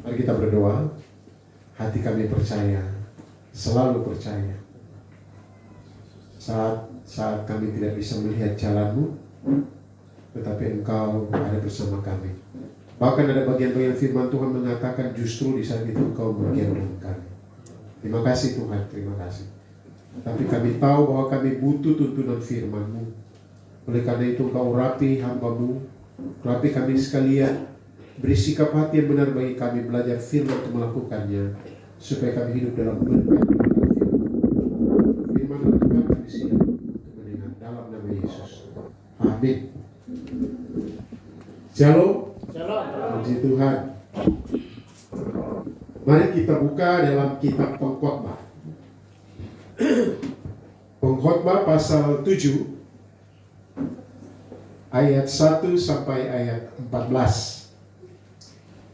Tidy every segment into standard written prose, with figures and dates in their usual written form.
Mari kita berdoa. Hati kami percaya, selalu percaya. Saat kami tidak bisa melihat jalan-Mu, tetapi Engkau ada bersama kami. Bahkan ada bagian-bagian firman Tuhan mengatakan justru di saat itu Engkau menggendong kami. Terima kasih Tuhan, terima kasih. Tapi kami tahu bahwa kami butuh tuntunan firman-Mu. Oleh karena itu Engkau urapi hamba-Mu, urapi kami sekalian, beri sikap hati yang benar bagi kami belajar firman untuk melakukannya, supaya kami hidup dalam berkat firman Tuhan. Kami siap untuk mendengar dalam nama Yesus. Amin. Shalom. Puji Tuhan. Mari kita buka dalam kitab Pengkhotbah. Pengkhotbah pasal 7 ayat 1 sampai ayat 14.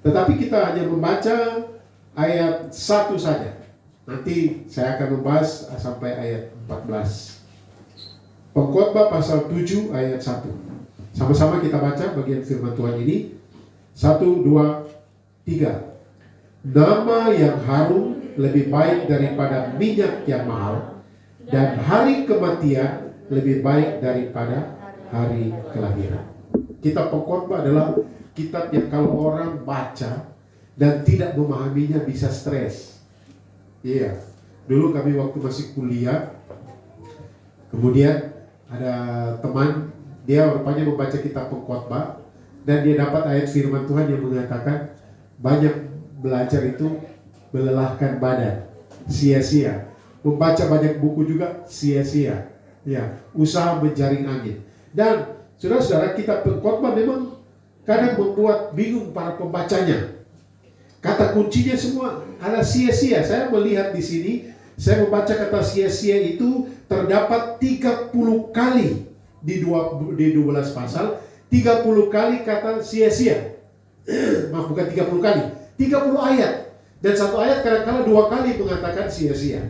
Tetapi kita hanya membaca ayat 1 saja. Nanti saya akan membahas sampai ayat 14. Pengkhotbah pasal 7 ayat 1. Sama-sama kita baca bagian firman Tuhan ini. 1, 2, 3. Nama yang harum lebih baik daripada minyak yang mahal, dan hari kematian lebih baik daripada hari kelahiran. Kitab Pengkhotbah adalah kitab yang kalau orang baca dan tidak memahaminya bisa stres. Iya. Dulu kami waktu masih kuliah, kemudian ada teman, dia rupanya membaca kitab Pengkhotbah, dan dia dapat ayat firman Tuhan yang mengatakan banyak belajar itu melelahkan badan, sia-sia. Membaca banyak buku juga sia-sia. Ya, usaha menjaring angin. Dan saudara-saudara, kitab Pengkhotbah memang kadang membuat bingung para pembacanya. Kata kuncinya semua ada sia-sia. Saya melihat di sini, saya membaca kata sia-sia itu terdapat 30 kali di 12 pasal. 30 kali kata sia-sia. Maaf, bukan 30 kali, 30 ayat. Dan satu ayat kadang-kadang 2 kali mengatakan sia-sia.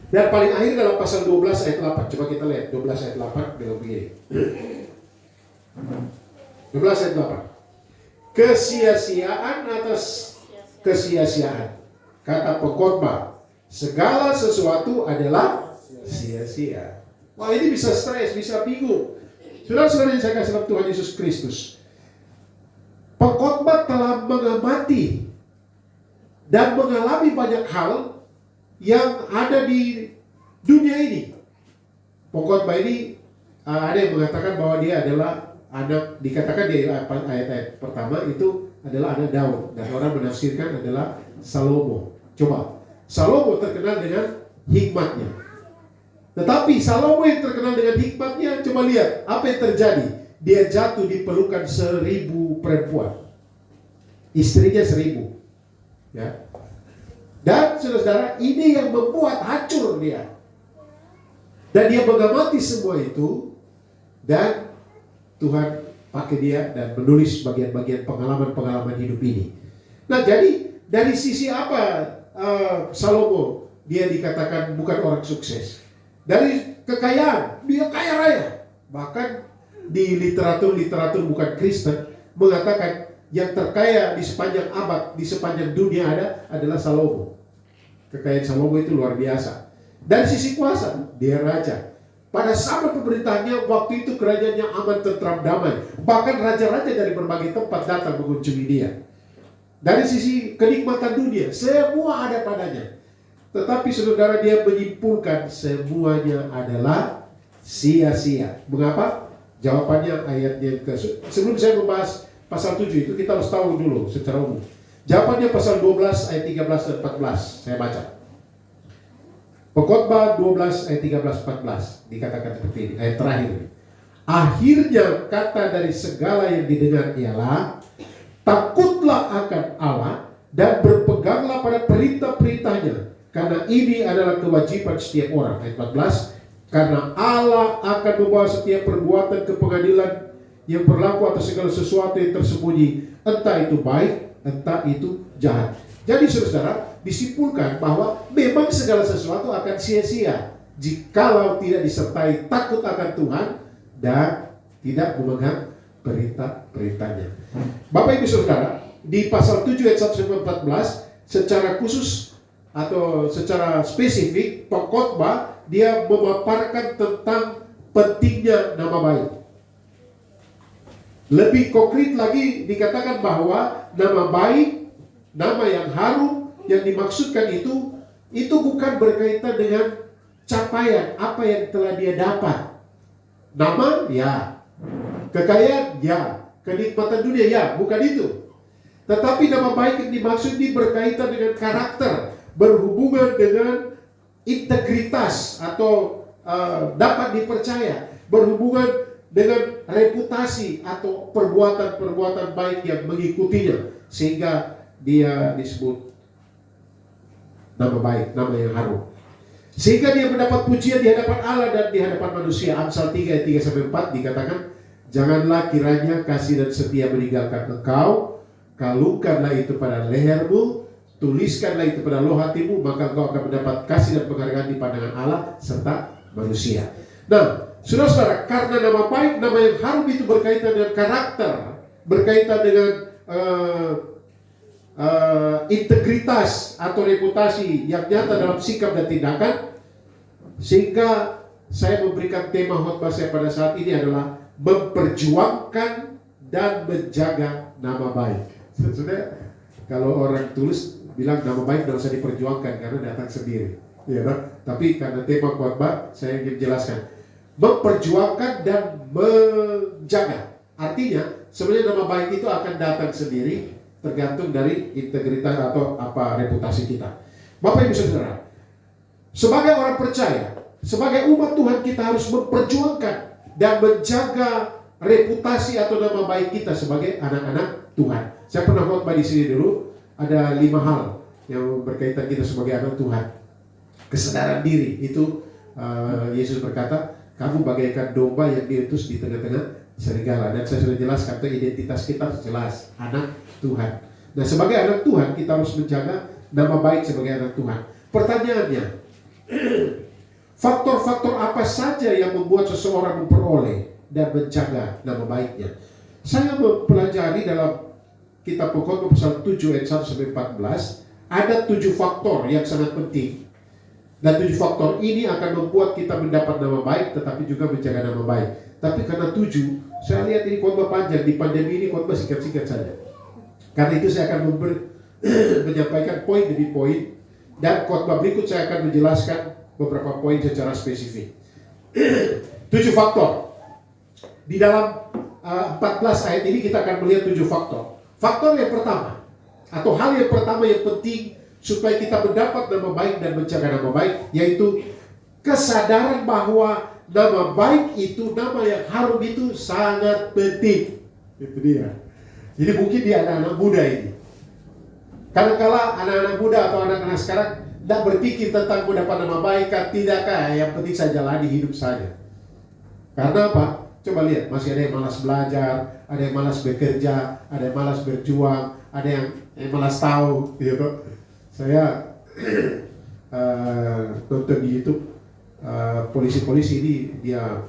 Dan paling akhir dalam pasal 12 ayat 8. Coba kita lihat 12 ayat 8 bilang begini. 12 ayat 8. Kesia-siaan atas kesia-siaan. Kata Pengkhotbah, segala sesuatu adalah sia-sia. Wah, ini bisa stres, bisa bingung. Saudara-saudara yang saya kasih dalam Tuhan Yesus Kristus, Pengkhotbah telah mengamati dan mengalami banyak hal yang ada di dunia ini. Pengkhotbah ini ada yang mengatakan bahwa dia adalah anak, dikatakan di ayat-ayat pertama itu adalah anak Daud, dan orang menafsirkan adalah Salomo. Coba, Salomo terkenal dengan hikmatnya. Tetapi Salomo yang terkenal dengan hikmatnya, coba lihat apa yang terjadi. Dia jatuh di pelukan 1000 perempuan. Istrinya 1000. Ya. Dan saudara-saudara, ini yang membuat hancur dia. Dan dia mengamati semua itu, dan Tuhan pakai dia dan menulis bagian-bagian pengalaman-pengalaman hidup ini. Nah, jadi dari sisi apa Salomo dia dikatakan bukan orang sukses? Dari kekayaan, dia kaya raya. Bahkan di literatur bukan Kristen mengatakan yang terkaya di sepanjang abad, di sepanjang dunia adalah Salomo. Kekayaan Salomo itu luar biasa. Dari sisi kuasa, dia raja. Pada zaman pemerintahannya, waktu itu kerajaannya aman, tentram, damai. Bahkan raja-raja dari berbagai tempat datang mengunjungi dia. Dari sisi kenikmatan dunia, semua ada padanya. Tetapi saudara, dia menyimpulkan semuanya adalah sia-sia. Mengapa? Jawabannya ayatnya sebelum saya membahas pasal 7 itu, kita harus tahu dulu secara umum. Jawabannya pasal 12 ayat 13 dan 14. Saya baca. Pengkhotbah 12 ayat 13-14 dikatakan seperti ini, ayat terakhir. Akhirnya kata dari segala yang didengar ialah, takutlah akan Allah dan berpeganglah pada perintah-perintahnya, karena ini adalah kewajiban setiap orang. Ayat 14, karena Allah akan membawa setiap perbuatan ke pengadilan yang berlaku atas segala sesuatu yang tersembunyi, entah itu baik, entah itu jahat. Jadi saudara, disimpulkan bahwa memang segala sesuatu akan sia-sia jikalau tidak disertai takut akan Tuhan dan tidak memegang perintah-perintahnya. Bapak Ibu Saudara, di pasal 7 ayat 1 sampai 14 secara khusus atau secara spesifik pengkhotbah dia memaparkan tentang pentingnya nama baik. Lebih konkret lagi dikatakan bahwa nama baik, nama yang harum yang dimaksudkan itu bukan berkaitan dengan capaian apa yang telah dia dapat. Nama ya, kekayaan ya, kenikmatan dunia ya, bukan itu. Tetapi nama baik yang dimaksud ini berkaitan dengan karakter, berhubungan dengan integritas atau dapat dipercaya, berhubungan dengan reputasi atau perbuatan-perbuatan baik yang mengikutinya, sehingga dia disebut nama baik, nama yang harum. Sehingga dia mendapat pujian di hadapan Allah dan di hadapan manusia. Amsal 3 ayat 3 sampai 4 dikatakan, janganlah kiranya kasih dan setia meninggalkan engkau. Kalungkanlah itu pada lehermu, tuliskanlah itu pada loh hatimu, maka engkau akan mendapat kasih dan penghargaan di pandangan Allah serta manusia. Nah, saudara-saudara, karena nama baik, nama yang harum itu berkaitan dengan karakter, berkaitan dengan integritas atau reputasi yang nyata dalam sikap dan tindakan, sehingga saya memberikan tema khotbah saya pada saat ini adalah memperjuangkan dan menjaga nama baik. Sebenarnya kalau orang tulis bilang nama baik tidak usah diperjuangkan karena datang sendiri, ya kan? Tapi karena tema khotbah saya ingin jelaskan memperjuangkan dan menjaga. Artinya sebenarnya nama baik itu akan datang sendiri tergantung dari integritas atau apa reputasi kita. Bapak Ibu Saudara, sebagai orang percaya, sebagai umat Tuhan kita harus memperjuangkan dan menjaga reputasi atau nama baik kita sebagai anak-anak Tuhan. Saya pernah khotbah di sini dulu, ada 5 hal yang berkaitan kita sebagai anak Tuhan. Kesadaran diri itu Yesus berkata, kamu bagaikan domba yang diutus di tengah-tengah serigala. Dan saya sudah jelaskan itu identitas kita jelas, anak Tuhan. Nah, sebagai anak Tuhan kita harus menjaga nama baik sebagai anak Tuhan. Pertanyaannya, faktor-faktor apa saja yang membuat seseorang memperoleh dan menjaga nama baiknya? Saya mempelajari dalam kitab Pengkhotbah pasal 7 ayat 1 sampai 14, ada 7 faktor yang sangat penting. Dan 7 faktor ini akan membuat kita mendapat nama baik tetapi juga menjaga nama baik. Tapi karena 7, saya lihat ini khotbah panjang, di pandemi ini khotbah singkat-singkat saja. Karena itu saya akan menyampaikan poin demi poin, dan khotbah berikut saya akan menjelaskan beberapa poin secara spesifik. 7 faktor. Di dalam 14 ayat ini kita akan melihat 7 faktor. Faktor yang pertama, atau hal yang pertama yang penting supaya kita mendapat nama baik dan menjaga nama baik, yaitu kesadaran bahwa nama baik itu, nama yang harum itu sangat penting. Itu dia. Jadi mungkin di anak-anak muda ini, kadang-kala anak-anak muda atau anak-anak sekarang tidak berpikir tentang mendapat nama baik kan tidakkah, yang penting saya jalani hidup saya. Karena apa? Coba lihat, masih ada yang malas belajar, ada yang malas bekerja, ada yang malas berjuang, ada yang malas tahu, gitu. Saya nonton di YouTube, polisi-polisi ini dia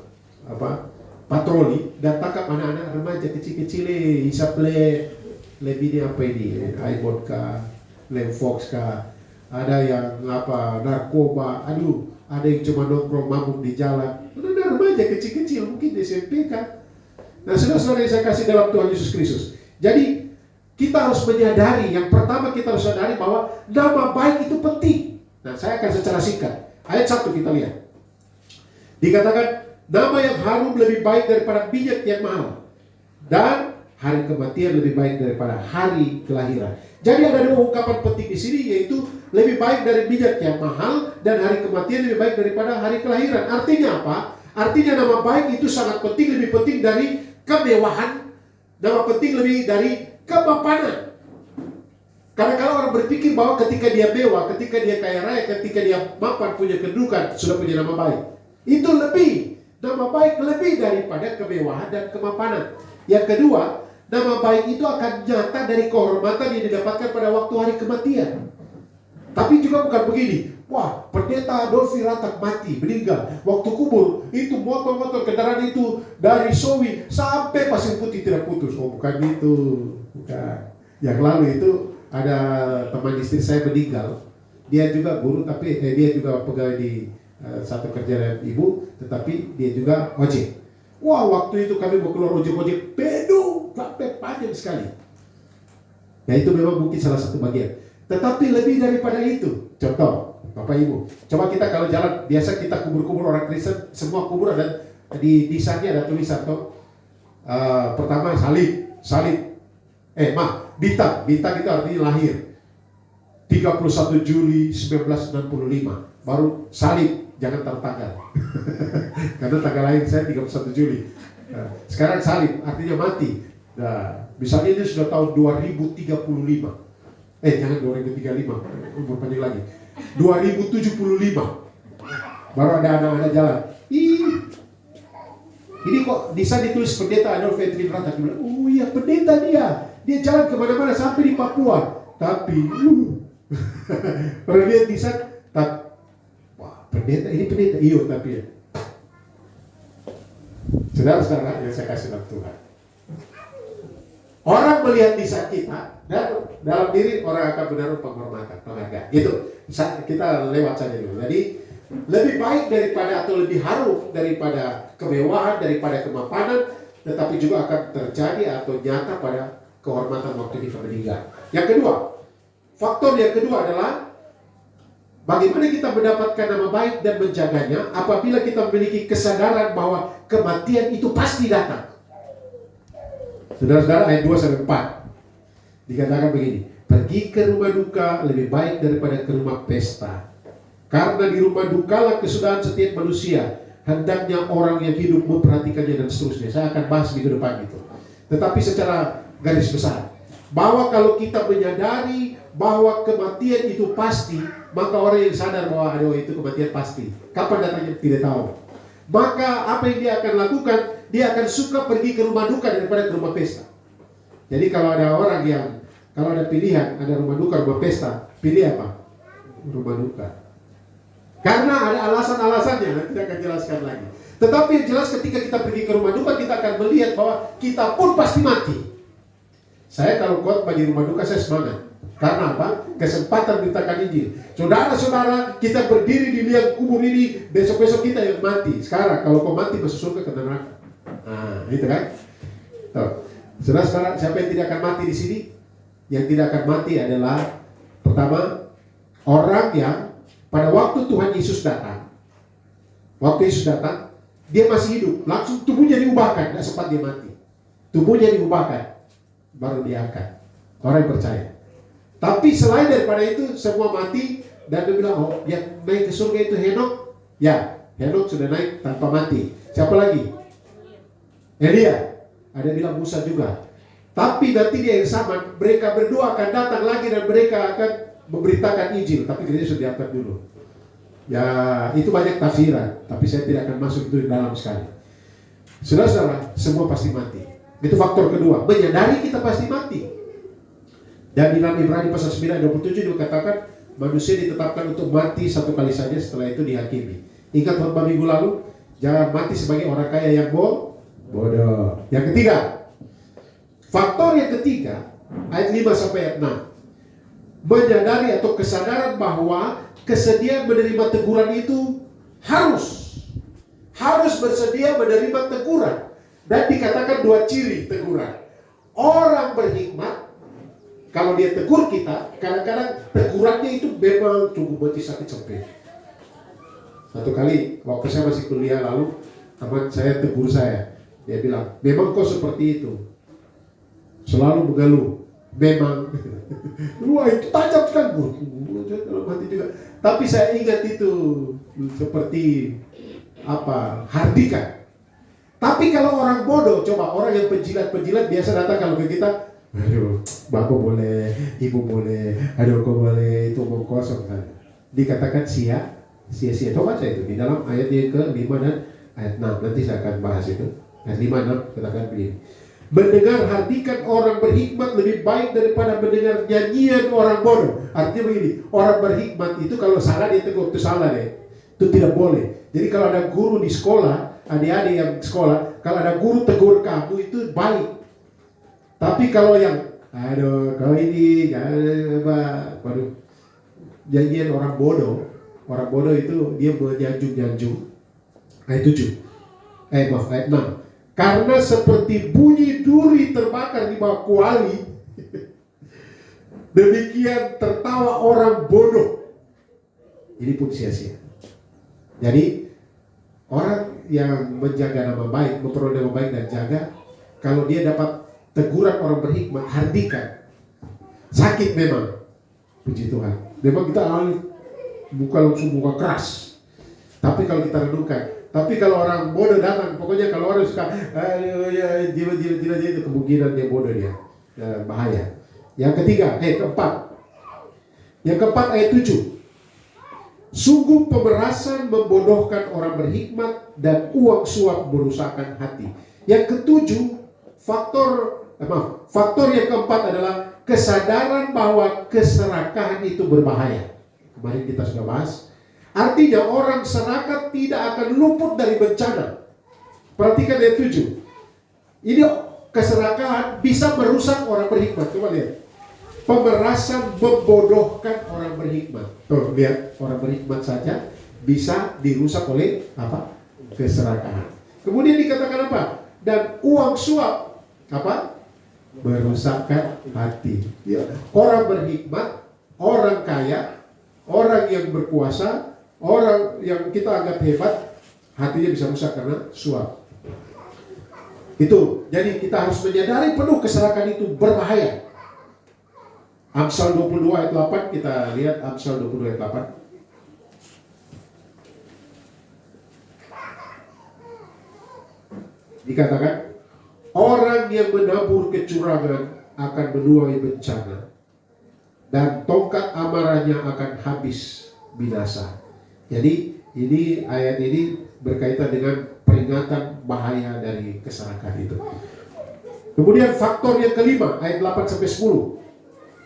patroli dan tangkap anak-anak remaja kecil-kecil, hisap lebih ini apa ini, iPhone kah, Lemfox kah, ada yang narkoba, ada yang cuma nongkrong mabuk di jalan. Ada remaja kecil-kecil, mungkin SMP kan. Nah, saudara-saudara yang saya kasih dalam Tuhan Yesus Kristus. Jadi kita harus menyadari, yang pertama kita harus sadari bahwa nama baik itu penting. Nah, saya akan secara singkat. Ayat 1 kita lihat. Dikatakan, nama yang harum lebih baik daripada minyak yang mahal, dan hari kematian lebih baik daripada hari kelahiran. Jadi ada 2 ungkapan penting di sini, yaitu lebih baik dari minyak yang mahal dan hari kematian lebih baik daripada hari kelahiran. Artinya apa? Artinya nama baik itu sangat penting, lebih penting dari kemewahan. Nama penting lebih dari kemapanan. Karena kalau orang berpikir bahwa ketika dia mewah, ketika dia kaya raya, ketika dia mapan, punya kedudukan, sudah punya nama baik. Itu lebih, nama baik lebih daripada kemewahan dan kemapanan. Yang kedua, nama baik itu akan nyata dari kehormatan yang didapatkan pada waktu hari kematian. Tapi juga bukan begini, wah pendeta Adolfi Ratak mati, meninggal. Waktu kubur, itu motor-motor kendaraan itu dari Sowi sampai Pasir Putih tidak putus. Oh bukan itu, bukan. Yang lalu itu ada teman istri saya meninggal. Dia juga guru, tapi dia juga pegawai di satu kerjaan ibu, tetapi dia juga ojek. Wah waktu itu kami mau keluar ojek-ojek penuh sampai panjang sekali. Ya itu memang mungkin salah satu bagian. Tetapi lebih daripada itu, contoh, Bapak Ibu, coba kita kalau jalan, biasa kita kubur-kubur orang Kristen, semua kubur ada di desainnya ada tulisan toh. Pertama salib, bintang itu artinya lahir. 31 Juli 1965, baru salib, jangan tanggal. Karena tanggal lahir saya 31 Juli. Sekarang salib artinya mati. Nah, misalnya ini sudah tahun 2035. Jangan 2035, umur panjang lagi. 2075, baru ada anak-anak jalan. Ini kok bisa ditulis pendeta Adolf Edwin Ratak. Oh iya pendeta dia jalan kemana-mana sampai di Papua. Tapi, pernah lihat di sana, wah pendeta, ini pendeta, iya tapi ya. Saudara-saudara yang saya kasih dalam Tuhan. Orang melihat lisan kita dan dalam diri orang akan menaruh penghormatan, penghargaan. Itu kita lewat saja dulu. Jadi lebih baik daripada atau lebih harum daripada kemewahan, daripada kemapanan, tetapi juga akan terjadi atau nyata pada kehormatan waktu kita meninggal. Yang kedua, faktor yang kedua adalah bagaimana kita mendapatkan nama baik dan menjaganya apabila kita memiliki kesadaran bahwa kematian itu pasti datang. Saudara-saudara, ayat 2-4 dikatakan begini, pergi ke rumah duka lebih baik daripada ke rumah pesta, karena di rumah dukalah kesudahan setiap manusia, hendaknya orang yang hidup memperhatikannya dan seterusnya. Saya akan bahas minggu depan itu. Tetapi secara garis besar, bahwa kalau kita menyadari bahwa kematian itu pasti, maka orang yang sadar bahwa aduh itu kematian pasti, kapan datangnya tidak tahu, maka apa yang dia akan lakukan? Dia akan suka pergi ke rumah duka daripada ke rumah pesta. Jadi kalau ada orang yang, kalau ada pilihan, ada rumah duka, rumah pesta, pilih apa? Rumah duka. Karena ada alasan-alasannya, nanti saya akan jelaskan lagi. Tetapi yang jelas ketika kita pergi ke rumah duka, kita akan melihat bahwa kita pun pasti mati. Saya kalau khotbah di rumah duka, saya semangat. Karena apa? Kesempatan beritakan Injil. Saudara-saudara, kita berdiri di liang kubur ini, besok-besok kita yang mati. Sekarang, kalau kau mati masuk surga ke neraka. Nah, itu kan. Saudara-saudara, siapa yang tidak akan mati di sini? Yang tidak akan mati adalah pertama orang yang pada waktu Tuhan Yesus datang. Waktu Yesus datang, dia masih hidup, langsung tubuhnya diubahkan, tidak sempat dia mati. Tubuhnya diubahkan, baru diangkat. Orang yang percaya. Tapi selain daripada itu, semua mati dan dia bilang, oh, yang naik ke surga itu Henok. Ya, Henok sudah naik tanpa mati. Siapa lagi? Elia. Ada bilang Musa juga. Tapi nanti dia yang sama, mereka berdua akan datang lagi dan mereka akan memberitakan Injil. Tapi gereja sudah diangkat dulu. Ya, itu banyak tafsiran, tapi saya tidak akan masuk itu dalam sekali. Saudara-saudara, semua pasti mati. Itu faktor kedua, menyadari kita pasti mati. Dan di dalam Ibrani pasal 9:27 dikatakan manusia ditetapkan untuk mati satu kali saja, setelah itu dihakimi. Ingat khotbah minggu lalu, jangan mati sebagai orang kaya yang bodoh. Yang ketiga, faktor yang ketiga, ayat 5-6, menyadari atau kesadaran bahwa kesediaan menerima teguran itu harus bersedia menerima teguran. Dan dikatakan dua ciri teguran. Orang berhikmat, kalau dia tegur kita, kadang-kadang tegurannya itu memang cukup mati sakit sampai. Satu kali waktu saya masih kuliah lalu, teman saya tegur saya. Dia bilang, memang kau seperti itu, selalu mengeluh. Memang. Wah itu tajam kan, mati juga. Tapi saya ingat itu seperti apa, Hardika. Tapi kalau orang bodoh, coba orang yang penjilat biasa datang kalau ke kita, aduh, bapak boleh, ibu boleh, aduh kau boleh, itu omong kosong kan. Dikatakan sia-sia. Coba baca itu di dalam ayat yang ke-5 dan ayat 6. Nanti saya akan bahas itu. Ayat 5-6 katakan begini. Mendengar hardikan orang berhikmat lebih baik daripada mendengar nyanyian orang bodoh. Artinya begini, orang berhikmat itu kalau salah dia tegur, itu salah deh. Itu tidak boleh. Jadi kalau ada guru di sekolah, adik-adik yang sekolah, kalau ada guru tegur kamu itu baik. Tapi kalau yang, aduh kau ini, waduh, nyanyian orang bodoh itu dia menyanjung-nyanjung. Ayat 6. Karena seperti bunyi duri terbakar di bawah kuali, demikian tertawa orang bodoh. Ini pun sia-sia. Jadi orang yang menjaga nama baik, memperoleh nama baik dan jaga, kalau dia dapat teguran orang berhikmat, hardikan. Sakit memang, puji Tuhan. Memang kita langsung buka keras. Tapi kalau kita renungkan, tapi kalau orang bodoh datang, pokoknya kalau orang suka jiwa itu kemungkinan dia bodoh dia, bahaya. Yang ketiga, keempat. Yang keempat ayat 7. Sungguh pemerasan membodohkan orang berhikmat dan uang suap merusakkan hati. Yang ketujuh, faktor yang keempat adalah kesadaran bahwa keserakahan itu berbahaya. Kemarin kita sudah bahas. Artinya orang serakah tidak akan luput dari bencana. Perhatikan ayat 7. Ini keserakahan bisa merusak orang berhikmat. Coba lihat. Pemerasan membodohkan orang berhikmat. Tuh, lihat, orang berhikmat saja bisa dirusak oleh apa? Keserakahan. Kemudian dikatakan apa? Dan uang suap apa? Merusakkan hati. Ya. Orang berhikmat, orang kaya, orang yang berkuasa, orang yang kita anggap hebat, hatinya bisa rusak karena suap. Itu, jadi kita harus menyadari penuh keserakahan itu berbahaya. Amsal 22 ayat 8, kita lihat Amsal 22 ayat 8. Dikatakan, orang yang menabur kecurangan akan menuai bencana, dan tongkat amarahnya akan habis binasa. Jadi ini ayat ini berkaitan dengan peringatan bahaya dari keserakahan itu. Kemudian faktor yang kelima, ayat 8-10.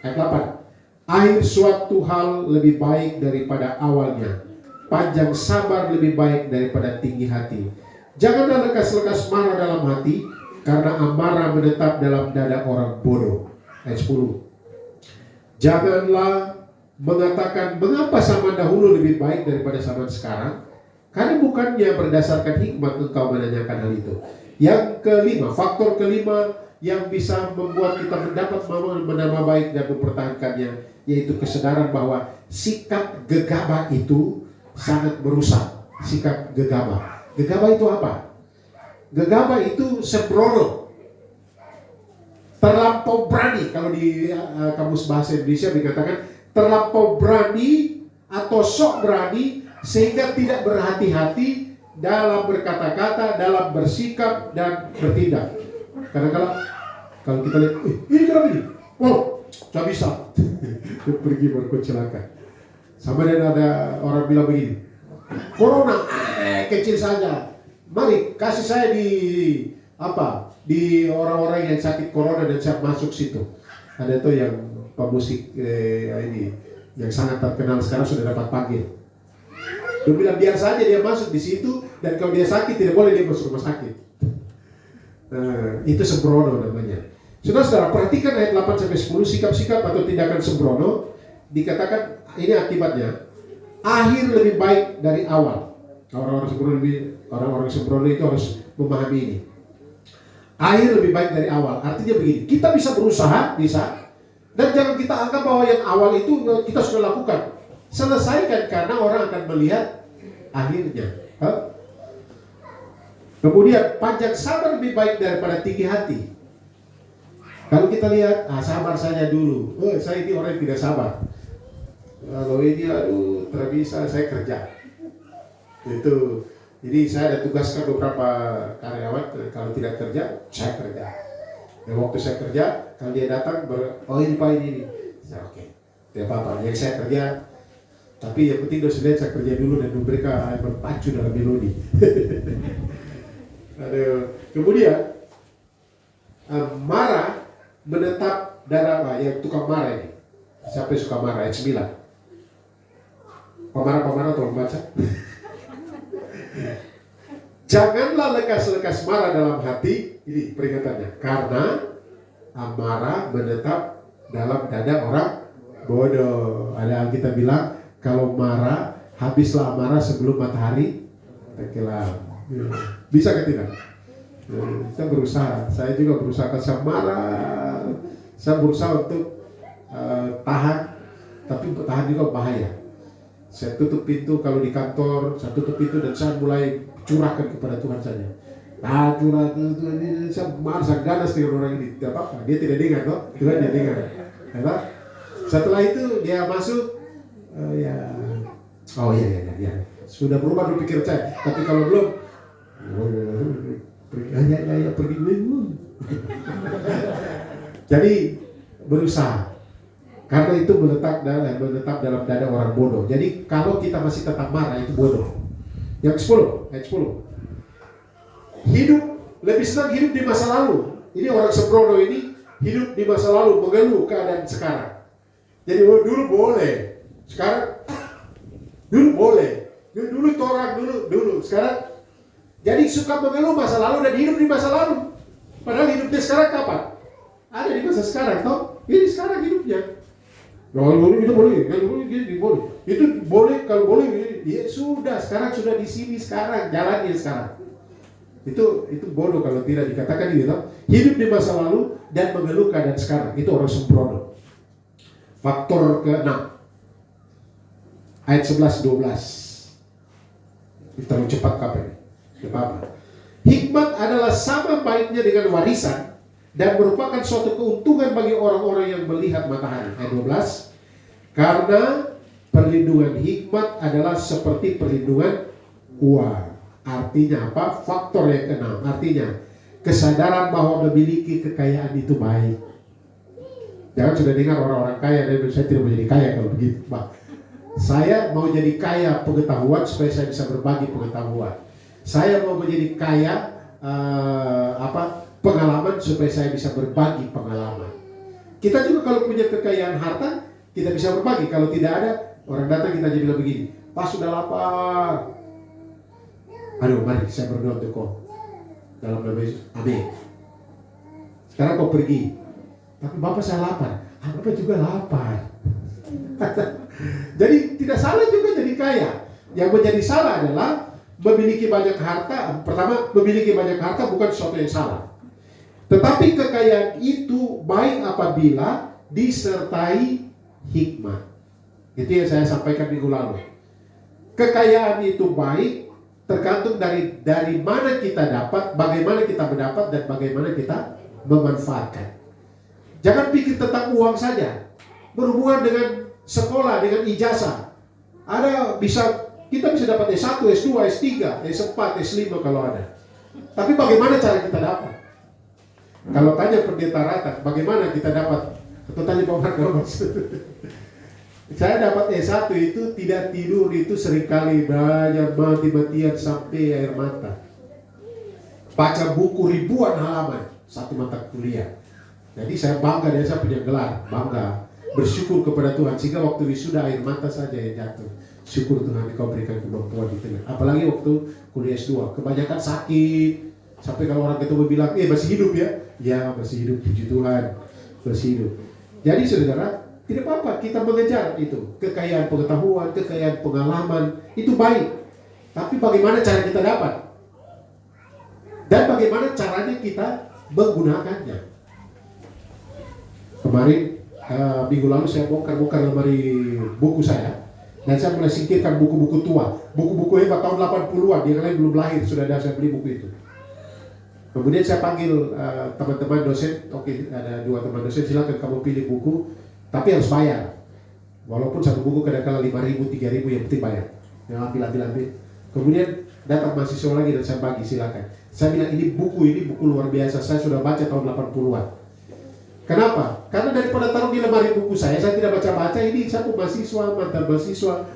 Ayat 8. Akhir suatu hal lebih baik daripada awalnya. Panjang sabar lebih baik daripada tinggi hati. Janganlah lekas-lekas marah dalam hati, karena amarah menetap dalam dada orang bodoh. Ayat 10. Janganlah mengatakan mengapa zaman dahulu lebih baik daripada zaman sekarang, karena bukannya berdasarkan hikmat engkau menanyakan hal itu. Yang kelima, faktor kelima yang bisa membuat kita mendapat nama baik dan mempertahankannya, yaitu kesadaran bahwa sikap gegabah itu sangat merusak. Sikap gegabah. Gegabah itu apa? Gegabah itu sembrono, terlampau berani. Kalau di kamus bahasa Indonesia dikatakan terlampau berani atau sok berani, sehingga tidak berhati-hati dalam berkata-kata, dalam bersikap dan bertindak. Kadang-kadang kalau kita lihat, ini kenapa ini? Wow, gak bisa. Pergi berikut celaka. Sama dengan ada orang bilang begini, corona, kecil saja. Mari kasih saya di orang-orang yang sakit corona dan saya masuk situ. Ada tuh yang pemusik ini yang sangat terkenal sekarang sudah dapat panggil. Dia bilang biar saja dia masuk di situ, dan kalau dia sakit tidak boleh dia masuk rumah sakit. Itu sembrono namanya. Saudara-saudara, perhatikan ayat 8-10, sikap-sikap atau tindakan sembrono. Dikatakan ini akibatnya, akhir lebih baik dari awal. Orang-orang sembrono itu harus memahami ini. Akhir lebih baik dari awal. Artinya begini, kita bisa berusaha, bisa. Dan jangan kita anggap bahwa yang awal itu kita sudah lakukan. Selesaikan, karena orang akan melihat akhirnya. Kemudian panjang sabar lebih baik daripada tinggi hati. Kalau kita lihat, sabar saja dulu. Saya ini orang yang tidak sabar. Kalau ini tidak bisa, saya kerja. Itu. Jadi saya ada tugaskan beberapa karyawan, kalau tidak kerja, saya kerja. Dan waktu saya kerja, kalau dia datang, ini Pak ini. Saya oke, tidak apa-apa. Yang saya kerja, tapi yang penting dosen saya kerja dulu dan mereka berpacu dalam melodi. Kemudian marah menetap dalam yang tukang marah ini. Siapa yang suka marah? Ayat 9. Pemarah-pemarah tolong baca. Janganlah lekas-lekas marah dalam hati. Ini peringatannya. Karena amarah menetap dalam dada orang bodoh. Ada Alkitab bilang, kalau marah, habislah amarah sebelum matahari tenggelam. Bisa ke tidak? Kita berusaha. Saya juga berusaha. Kalau saya marah, saya berusaha untuk tahan. Tapi untuk tahan juga bahaya. Saya tutup pintu kalau di kantor, saya tutup pintu dan saya mulai curahkan kepada Tuhan saja. Nah, curahkan Tuhan ini, saya marah, saya ganas dengan orang ini. Tidak apa-apa, dia tidak dengar, toh? Tuhan dia dengar. Ya, setelah itu dia masuk, ya, sudah berubah berpikir saya. Tapi kalau belum, pergi dulu. Jadi berusaha. Karena itu menetap dalam dada orang bodoh. Jadi kalau kita masih tetap marah, itu bodoh. Yang 10, ayat 10. Lebih senang hidup di masa lalu. Ini orang sembrono ini hidup di masa lalu, mengeluh keadaan sekarang. Jadi dulu boleh, sekarang dulu boleh, dulu torang dulu, sekarang jadi suka mengeluh masa lalu dan hidup di masa lalu. Padahal hidupnya sekarang kapan? Ada di masa sekarang, toh? Ini sekarang hidupnya. Kalau itu boleh, kalau ini boleh. Itu boleh, kalau boleh, ya sudah, sekarang sudah di sini sekarang, jalannya sekarang. Itu bodoh kalau tidak dikatakan gitu. Hidup di masa lalu dan mengeluh keadaan sekarang. Itu orang sembrono. Faktor ke-6. Ayat 11-12. Terlalu cepat kapan? Apa? Hikmat adalah sama baiknya dengan warisan dan merupakan suatu keuntungan bagi orang-orang yang melihat matahari. Ayat 12. Karena perlindungan hikmat adalah seperti perlindungan uang. Artinya apa? Faktor yang ke-6. Artinya kesadaran bahwa memiliki kekayaan itu baik. Jangan sudah dengar orang-orang kaya dan saya tidak mau jadi kaya kalau begitu, Pak. Saya mau jadi kaya pengetahuan supaya saya bisa berbagi pengetahuan. Saya mau menjadi kaya pengalaman supaya saya bisa berbagi pengalaman. Kita juga kalau punya kekayaan harta, kita bisa berbagi. Kalau tidak ada, orang datang kita jadi bilang begini, Pak sudah lapar. Aduh, mari saya berdoa untuk kau. Dalam nama Yesus, amin. Sekarang kau pergi. Tapi Bapak saya lapar. Bapak juga lapar. Jadi tidak salah juga jadi kaya. Yang menjadi salah adalah memiliki banyak harta. Pertama, memiliki banyak harta bukan sesuatu yang salah. Tetapi kekayaan itu baik apabila disertai hikmat. Itu yang saya sampaikan minggu lalu. Kekayaan itu baik tergantung dari mana kita dapat, bagaimana kita mendapat, dan bagaimana kita memanfaatkan. Jangan pikir tentang uang saja. Berhubungan dengan sekolah, dengan ijazah. Kita bisa dapat S1, S2, S3, S4, S5 kalau ada. Tapi bagaimana cara kita dapat? Kalau tanya pendeta Rata, bagaimana kita dapat? Atau tanya Pak Mark, saya dapat S1 itu tidak tidur itu seringkali banyak mati-matian sampai air mata. Baca buku ribuan halaman satu mata kuliah. Jadi saya bangga dan saya punya gelar, bangga, bersyukur kepada Tuhan sehingga waktu wisuda air mata saja yang jatuh. Syukur Tuhan Kau berikan kemampuan di tengah. Apalagi waktu kuliah S2, kebanyakan sakit. Sampai kalau orang ketemu bilang, masih hidup ya? Ya masih hidup, puji Tuhan, masih hidup. Jadi saudara, tidak apa-apa kita mengejar itu. Kekayaan pengetahuan, kekayaan pengalaman, itu baik. Tapi bagaimana cara kita dapat? Dan bagaimana caranya kita menggunakannya? Kemarin, minggu lalu saya bongkar lemari buku saya. Dan saya mulai singkirkan buku-buku tua. Buku-buku hebat tahun 80-an, yang lain belum lahir, sudah ada saya beli buku itu. Kemudian saya panggil teman-teman dosen. Oke, ada 2 teman dosen, silakan kamu pilih buku. Tapi harus bayar. Walaupun satu buku kadang-kadang 5.000, 3.000, yang penting bayar. Yang ambil. Kemudian datang mahasiswa lagi dan saya bagi, silakan. Saya bilang ini buku luar biasa. Saya sudah baca tahun 80-an. Kenapa? Karena daripada taruh di lemari buku saya tidak baca-baca. Ini satu mahasiswa, mantan mahasiswa.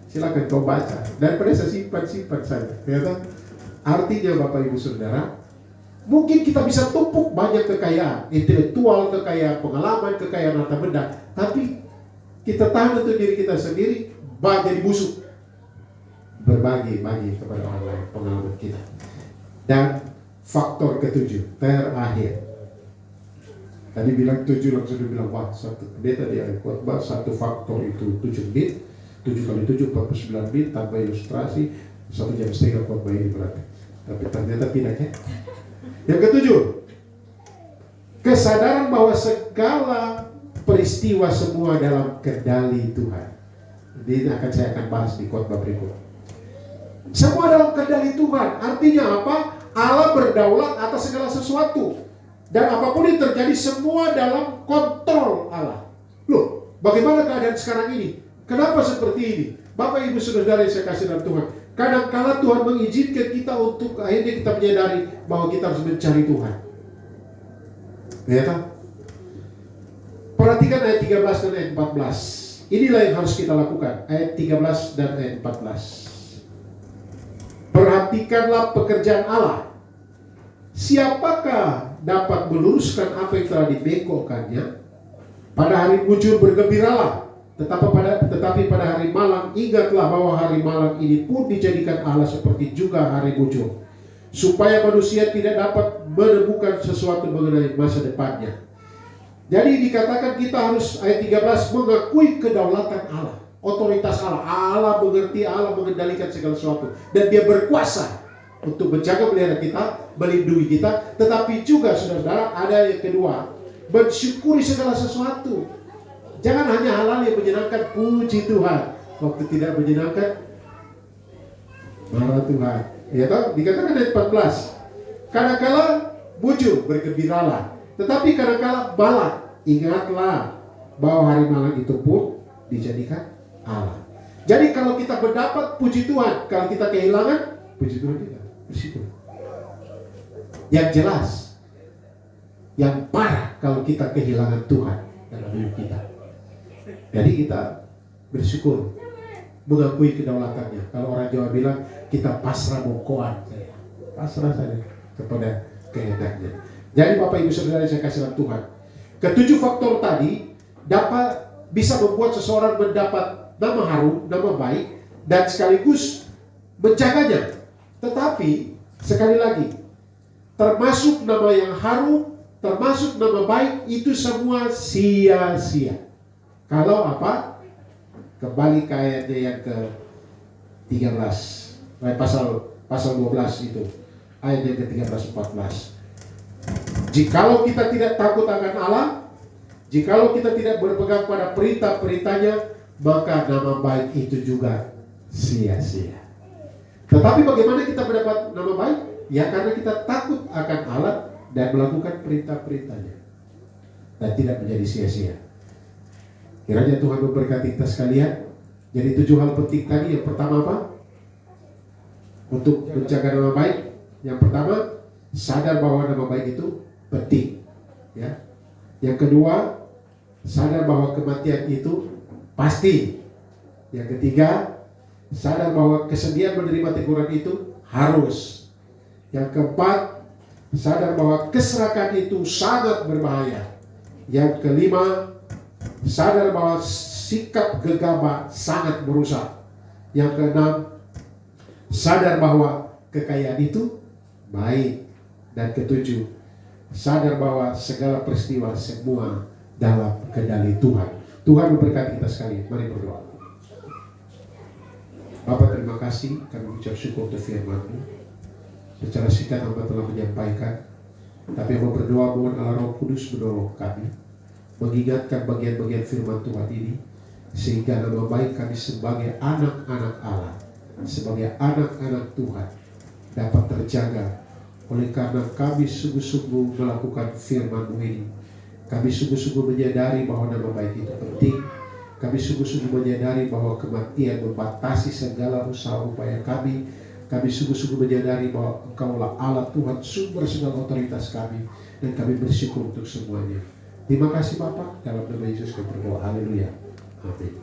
Silakan kau baca. Daripada saya simpan saja. Artinya Bapak Ibu Saudara, Mungkin kita bisa tumpuk banyak kekayaan, intelektual, kekayaan pengalaman, kekayaan harta benda, tapi kita tahan untuk diri kita sendiri, jadi busuk. Berbagi kepada orang lain pengalaman kita. Dan faktor ketujuh, terakhir. Tadi bilang 7, langsung dibilang, wah, satu pendeta dia khotbah, satu faktor itu 7 menit, 7 kali 7, 49 menit, tanpa ilustrasi, 1 jam setengah khotbah ini berarti. Tapi ternyata tidak ya. Yang ketujuh, kesadaran bahwa segala peristiwa semua dalam kendali Tuhan. Ini saya akan bahas di khotbah berikut. Semua dalam kendali Tuhan, artinya apa? Allah berdaulat atas segala sesuatu. Dan apapun yang terjadi semua dalam kontrol Allah. Loh, bagaimana keadaan sekarang ini? Kenapa seperti ini? Bapak Ibu Saudara yang saya kasih dalam Tuhan, kadang-kala Tuhan mengizinkan kita untuk akhirnya kita menyadari bahwa kita harus mencari Tuhan. Ya kan? Perhatikan ayat 13 dan ayat 14. Inilah yang harus kita lakukan. Ayat 13 dan ayat 14. Perhatikanlah pekerjaan Allah. Siapakah dapat meluruskan apa yang telah dibengkokkannya? Pada hari bujur bergembiralah. Tetapi pada hari malam ingatlah bahwa hari malam ini pun dijadikan Allah seperti juga hari bujur, supaya manusia tidak dapat menemukan sesuatu mengenai masa depannya. Jadi dikatakan kita harus, ayat 13, mengakui kedaulatan Allah, otoritas Allah. Allah mengerti, Allah mengendalikan segala sesuatu, dan Dia berkuasa untuk menjaga melihara kita, melindungi kita. Tetapi juga saudara-saudara, ada yang kedua, mensyukuri segala sesuatu. Jangan hanya hal-hal yang menyenangkan, puji Tuhan. Waktu tidak menyenangkan, marah Tuhan. Ya tahu, dikatakan ayat 14. Kadang-kala bujur, bergembiralah. Tetapi kadang-kala balak, ingatlah bahwa hari malam itu pun dijadikan Allah. Jadi kalau kita mendapat, puji Tuhan. Kalau kita kehilangan, puji Tuhan tidak. Bersyukur. Yang jelas, yang parah kalau kita kehilangan Tuhan dalam hidup kita. Jadi kita bersyukur, mengakui kedaulatannya. Kalau orang Jawa bilang, kita pasrah bokoan, pasrah saja kepada kehendaknya. Jadi Bapak Ibu Saudara saya kasih dalam Tuhan, ketujuh faktor tadi dapat bisa membuat seseorang mendapat nama harum, nama baik, dan sekaligus menjaganya. Tetapi sekali lagi, termasuk nama yang harum, termasuk nama baik, itu semua sia-sia. Kalau apa? Kembali ke ayatnya yang ke-13, pasal 12 itu, ayat yang ke-13, 14. Jikalau kita tidak takut akan Allah, jikalau kita tidak berpegang pada perintah-perintahnya, maka nama baik itu juga sia-sia. Tetapi bagaimana kita mendapat nama baik? Ya karena kita takut akan Allah dan melakukan perintah-perintahnya, dan tidak menjadi sia-sia. Kiranya Tuhan memberkati kita sekalian. Jadi 7 hal penting tadi. Yang pertama apa? Untuk menjaga nama baik. Yang pertama, sadar bahwa nama baik itu penting. Ya. Yang kedua, sadar bahwa kematian itu pasti. Yang ketiga, sadar bahwa kesediaan menerima teguran itu harus. Yang keempat, sadar bahwa keserakahan itu sangat berbahaya. Yang kelima, sadar bahwa sikap gegabah sangat merusak. Yang keenam, sadar bahwa kekayaan itu baik. Dan ketujuh, sadar bahwa segala peristiwa semua dalam kendali Tuhan. Tuhan memberkati kita sekalian. Mari berdoa. Bapa, terima kasih, kami ucap syukur untuk firman-Mu. Secara singkat hamba telah menyampaikan, tapi hamba berdoa mohon Allah Roh Kudus menolong kami, mengingatkan bagian-bagian firman Tuhan ini, sehingga nama baik kami sebagai anak-anak Allah, sebagai anak-anak Tuhan dapat terjaga. Oleh karena kami sungguh-sungguh melakukan firman-Mu ini, kami sungguh-sungguh menyadari bahwa nama baik itu penting. Kami sungguh-sungguh menyadari bahwa kematian membatasi segala usaha upaya kami. Kami sungguh-sungguh menyadari bahwa Engkaulah Allah Tuhan, sumber segala otoritas kami, dan kami bersyukur untuk semuanya. Terima kasih Bapak, dalam nama Yesus kami berdoa. Haleluya. Amin.